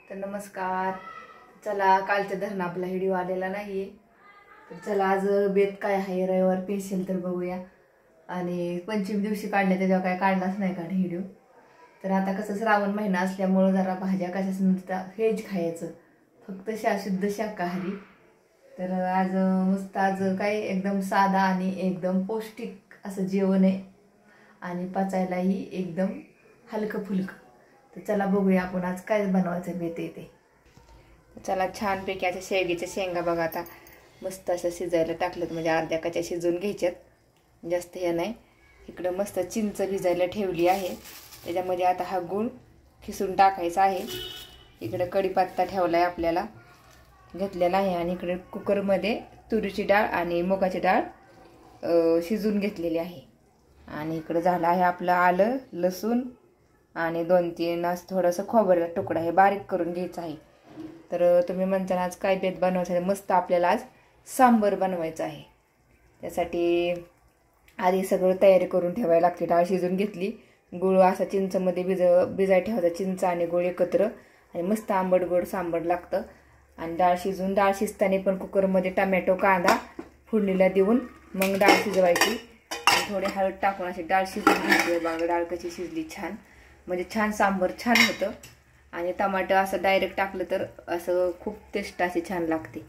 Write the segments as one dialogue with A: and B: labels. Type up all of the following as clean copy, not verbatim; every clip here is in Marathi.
A: तर नमस्कार. चला, कालच्या धरण आपला व्हिडिओ आलेला नाहीये, तर चला आज बेत काय आहे रविवार पेशल तर बघूया. आणि पंचमी दिवशी काढल्या त्याच्यावर काय काढलाच नाही का व्हिडिओ. तर आता कसं श्रावण महिना असल्यामुळे जरा भाज्या कशाच नुसता व्हेज खायचं, फक्त शुद्ध शाकाहारी. तर आज मस्त आज काय एकदम साधा आणि एकदम पौष्टिक असं जेवण आहे आणि पचायलाही एकदम हलकं फुलकं. तर चला बघूया आपण आज काय बनवायचं बेत येते. चला छानपैकी अशा शेवग्याच्या शेंगा बघा आता मस्त असं शिजायला टाकलं, म्हणजे अर्ध्या कच्च्या शिजून घ्यायच्यात, जास्त हे नाही. इकडं मस्त चिंच भिजायला ठेवली आहे, त्याच्यामध्ये आता हा गूळ खिसून टाकायचा आहे. इकडं कढीपत्ता ठेवला आहे आपल्याला घेतलेला आहे, आणि इकडे कुकरमध्ये तुरीची डाळ आणि मुगाची डाळ शिजून घेतलेली आहे. आणि इकडं झालं आहे आपलं आलं लसूण आणि 2-3 असं थोडंसं खोबऱ्याचा तुकडा हे बारीक करून घ्यायचं आहे. तर तुम्ही म्हणता आज काय बेत बनवायचं आहे, मस्त आपल्याला आज सांबर बनवायचं आहे. त्यासाठी आधी सगळं तयारी करून ठेवायला लागते. डाळ शिजून घेतली, गूळ असा चिंचमध्ये भिजाय ठेवायचा, चिंच आणि गूळ एकत्र, आणि मस्त आंबट गोड सांबर लागतं. आणि डाळ शिजताना पण कुकरमध्ये टमॅटो कांदा फोडणीला देऊन मग डाळ शिजवायची. थोडे हळद टाकून अशी डाळ शिजवून घ्यायची. बघा डाळ कशी शिजली छान, म्हणजे छान सांबर छान होतं. आणि टमाटर असं डायरेक्ट टाकलं तर असं खूप टेस्ट अशी छान लागते.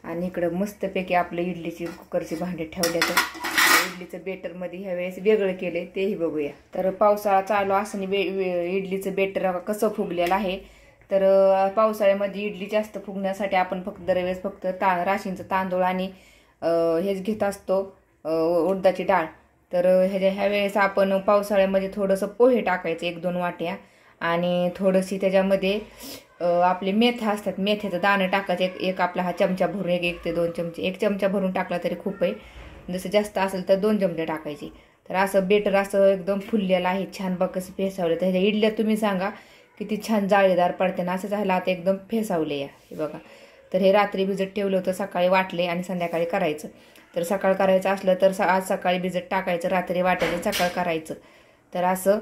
A: आणि इकडं मस्तपैकी आपलं इडलीची कुकरची भांडी ठेवल्या, तर इडलीचं बेटरमध्ये ह्यावेळेस वेगळं केले तेही बघूया. तर पावसाळा चालू असताना इडलीचं बेटर कसं फुगलेलं आहे. तर पावसाळ्यामध्ये इडली जास्त फुगण्यासाठी आपण फक्त दरवेळेस फक्त राशींचं तांदूळ आणि हेच घेत असतो, उडदाची डाळ. तर ह्या वेळेस आपण पावसाळ्यामध्ये थोडंसं पोहे टाकायचं 1-2 वाट्या, आणि थोडंशी त्याच्यामध्ये आपले मेथ्या असतात, मेथ्याचं दाणं टाकायचं एक आपला हा चमचा भरून, 1 ते 2 चमचे, 1 चमचा भरून टाकला तरी खूप आहे. जसं जास्त असेल तर 2 चमचे टाकायचे. तर असं बेटर असं एकदम फुललेलं आहे छान. बघ कसं फेसावलं. तर ह्याच्या इडल्या तुम्ही सांगा किती छान जाळीदार पडते ना. असं झालं आता एकदम फेसावले या हे बघा. तर हे रात्री भिजत ठेवलं होतं, सकाळी वाटले आणि संध्याकाळी करायचं. तर सकाळ करायचं असलं तर आज सकाळी भिजत टाकायचं, रात्री वाटायचं, सकाळ करायचं. तर असं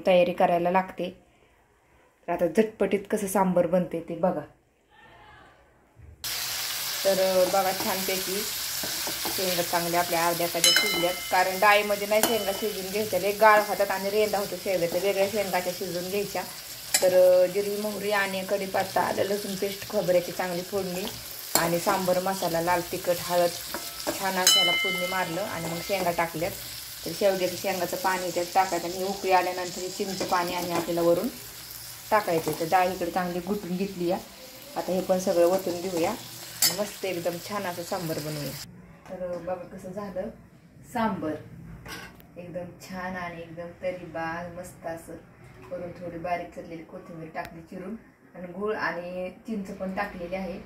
A: तयारी करायला लागते. आता झटपटीत कसं सांबर बनते ते बघा. तर बघा छानपैकी शेंगा चांगल्या आपल्या अर्ध्या कच्च्या शिजल्यात, कारण डाळीमध्ये नाही शेंगा शिजून घ्यायच्या, एक गाळ होतात आणि रेंदा होतो शेंगाच्या, वेगळ्या शेंगाच्या शिजून घ्यायच्या. तर जिरी मोहरी आणि कढीपत्ता आलं लसूण पेस्ट खोबऱ्याची चांगली फोडणी आणि सांबर मसाला लाल तिखट हळद छान असायला फोडणी मारलं, आणि मग शेंगा टाकल्यात. तर शेवग्याचं शेंगाचं पाणी त्यात टाकायचं, आणि उकळी आल्यानंतर हे चिंच पाणी आणि आपल्याला वरून टाकायचं. तर डाळ इकडे चांगली घुटून घेतली या. आता हे पण सगळं ओतून घेऊया आणि मस्त एकदम छान असं सांबर बनवूया. तर बघा कसं झालं सांबर, एकदम छान आणि एकदम तरीबार मस्त असं. वरून थोडी बारीक चिरलेली कोथिंबीर टाकली चिरून, आणि गूळ आणि चिंच पण टाकलेली आहे.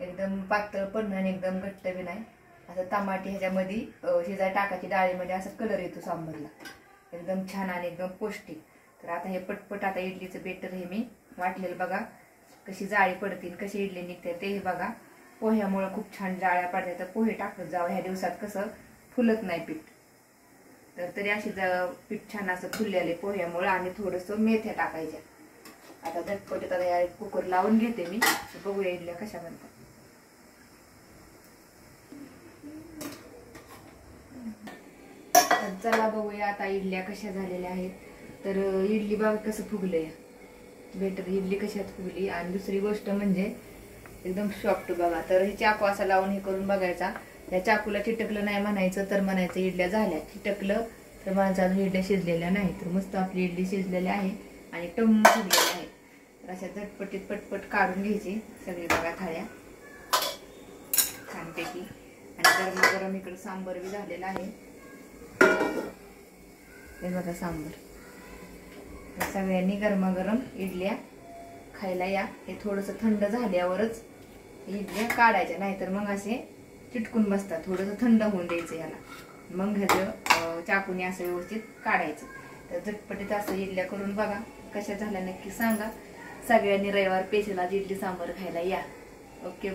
A: एकदम पातळ पण आणि एकदम घट्ट बी नाही. असं टमाटे ह्याच्यामध्ये शिजाय टाकायची डाळीमध्ये, असा कलर येतो सांबरला, एकदम छान आणि एकदम पौष्टिक. तर आता हे पटपट आता इडलीचं बेटर हे मी वाटलेलं बघा कशी जाळी पडतील, कशी इडली निघते तेही बघा. पोह्यामुळे खूप छान जाळ्या पडतात, तर पोहे टाकत जावं. ह्या दिवसात कसं फुलत नाही पीठ, तर तरी अशी पीठ छान असं फुललेले पोह्यामुळे. आणि थोडंसं मेथ्या टाकायच्या. आता झटपटीत आता या कुकर लावून घेते मी, बघूया इडल्या कशा बनतात. चला बघूया आता इडल्या कशा झालेल्या आहेत. तर इडली बघा कसं फुगलंय बेटर, इडली कशात फुगली. आणि दुसरी गोष्ट म्हणजे एकदम सॉफ्ट बघा. तर हे चाकू असा लावून हे करून बघायचा. या चाकूला चिटकलं नाही म्हणायचं, तर म्हणायचं इडल्या झाल्या. चिटकलं तर माझ्या इडल्या शिजलेल्या नाही. तर मस्त आपली इडली शिजलेल्या आहे आणि टम्म फुगलेल्या आहे. तर अशा झटपटीत पटपट काढून घ्यायची सगळी बघा थाळ्या छानपैकी. आणि गरम इकडे सांबर बी झालेला आहे हे बघा सांबर. सगळ्यांनी गरमागरम इडल्या खायला या. हे थोडंसं थंड झाल्यावरच इडल्या काढायच्या, नाहीतर मग असे चिटकून बसतात. थोडंसं थंड होऊन द्यायचं याला, मग ह्याचं चाकूने असं व्यवस्थित काढायचं. तर झटपटीत असं इडल्या करून बघा कशा झाल्या नक्की सांगा. सगळ्यांनी रविवार पेशल आज इडली सांबर खायला या. ओके.